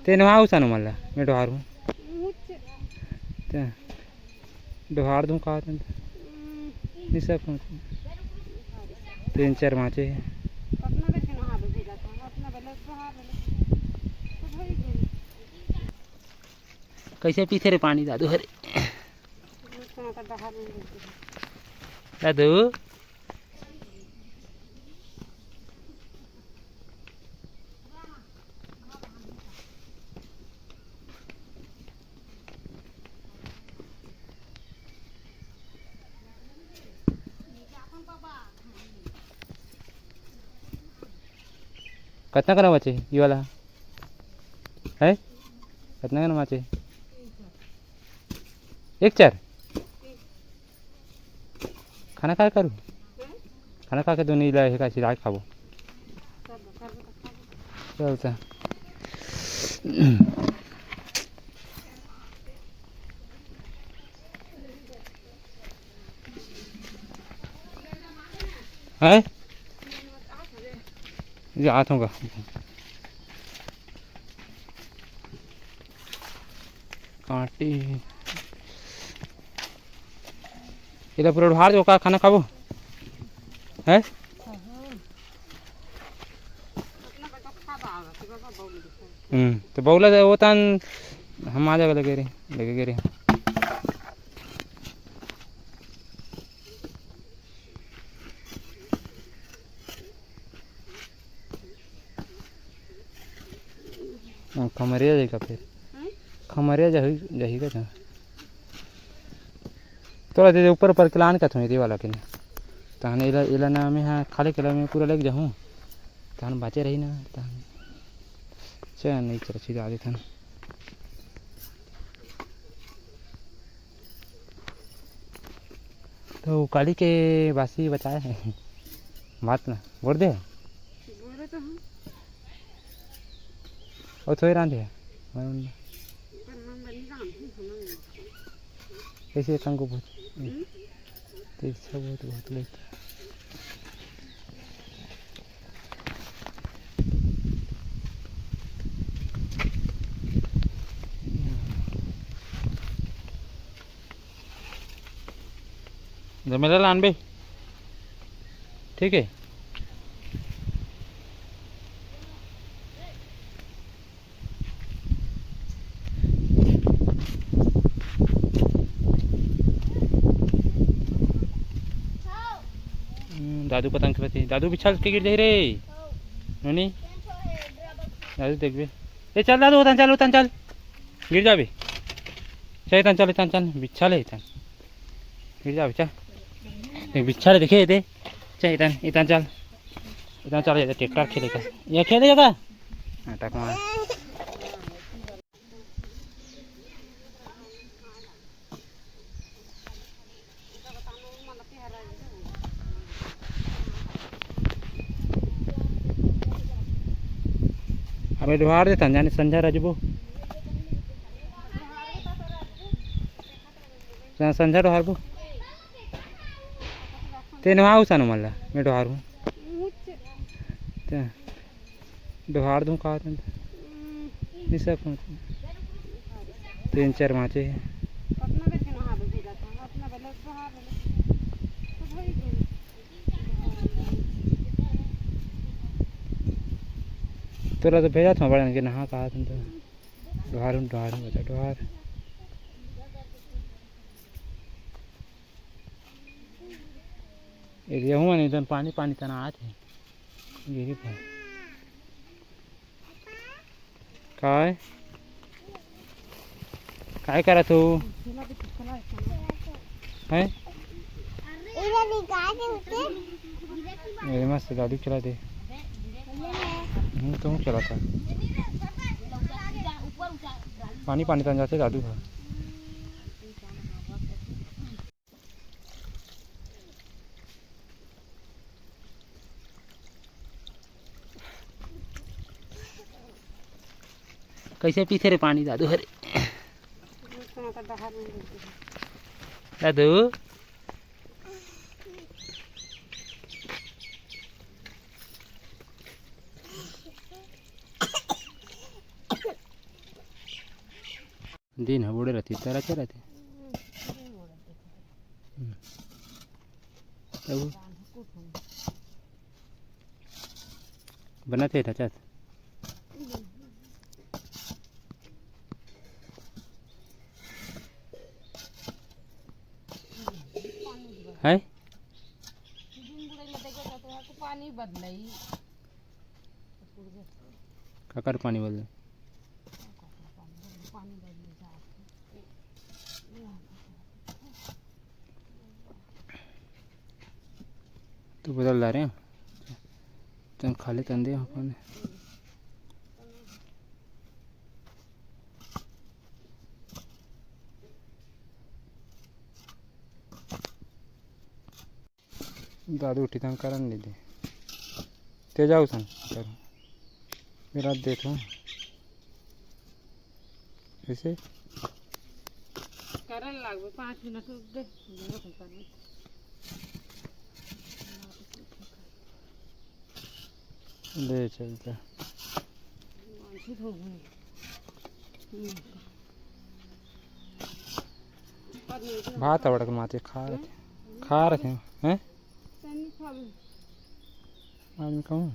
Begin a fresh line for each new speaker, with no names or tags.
ते नहा उसानो मला मैं डोहार हूँ डोहार दूँ कहा सब 3-4 माचे है कैसे पीते रे पानी दादू हरे दादू कितना करना बचे ये वाला है कितना करना बचे 1-4 खाना खा करूँ खाना खा के दोनों इलाज का सिराज खाबो चलता है ये हाथों का कांटी इधर पूरा ढार जो का खाना खाबो है तो बौला वो तन हम आ जाएगा लगे रे खमरिया जाएगा फिर खमरिया जाएगा था थोड़ा दे ऊपर ऊपर किलान का थोड़ी वाला के तहन इला ना में हाँ खाली किला में पूरा लग जाऊँ तहन बचे रही ना तहन चल नहीं चल सीधा आगे थन तो काली के बासी बचाए हैं बात ना बोल दे और थोड़ी रांधे कैसे तंगो बहुत तीर्थ बहुत लेता जमेला लान बे ठीक है दादू पतंग खेलते दादू बिछाल के गिर जाए रे ननी दादू देख बे ए चल दादू उतन चल गिर जा बे चल बिछा ले गिर जा चल बिछा ले देखे दे चल इतन चल ट्रैक्टर खेलेगा ये खेलेगा नाटक मार अबे डोहार दे जाने संझा रजबो संझा डोहार बो ते नहा उसानो मला मैं डोहार हूँ डोहार दूँ कहा सब 3-4 माचे है तोरा तो भेजा था बड़ा नहा कहा तुम तो डोहार बचा डोहार एक गेहूँ नहीं तो पानी तना आते गिरी पर काय करा तू है मेरे मस्त गाड़ी चला दे तुम चला था पानी तन जाते दादू है कैसे पीते रे पानी दादू हरे दादू दिन बुढ़े रहती तराचे रहते तब बनाते ढाचात है
पानी बदलाई
काकर पानी बदले
पानी बदले
तो बदल ला रहे हैं तन खाली तंदे अपन दादू उठी तंग करन नहीं दे ते जाओ सन करो मेरा देखो ऐसे
करन लागबे 5 मिनट दे
ले चलता भात अवड़क माते खा रहे थे हैं आज मैं कहूँ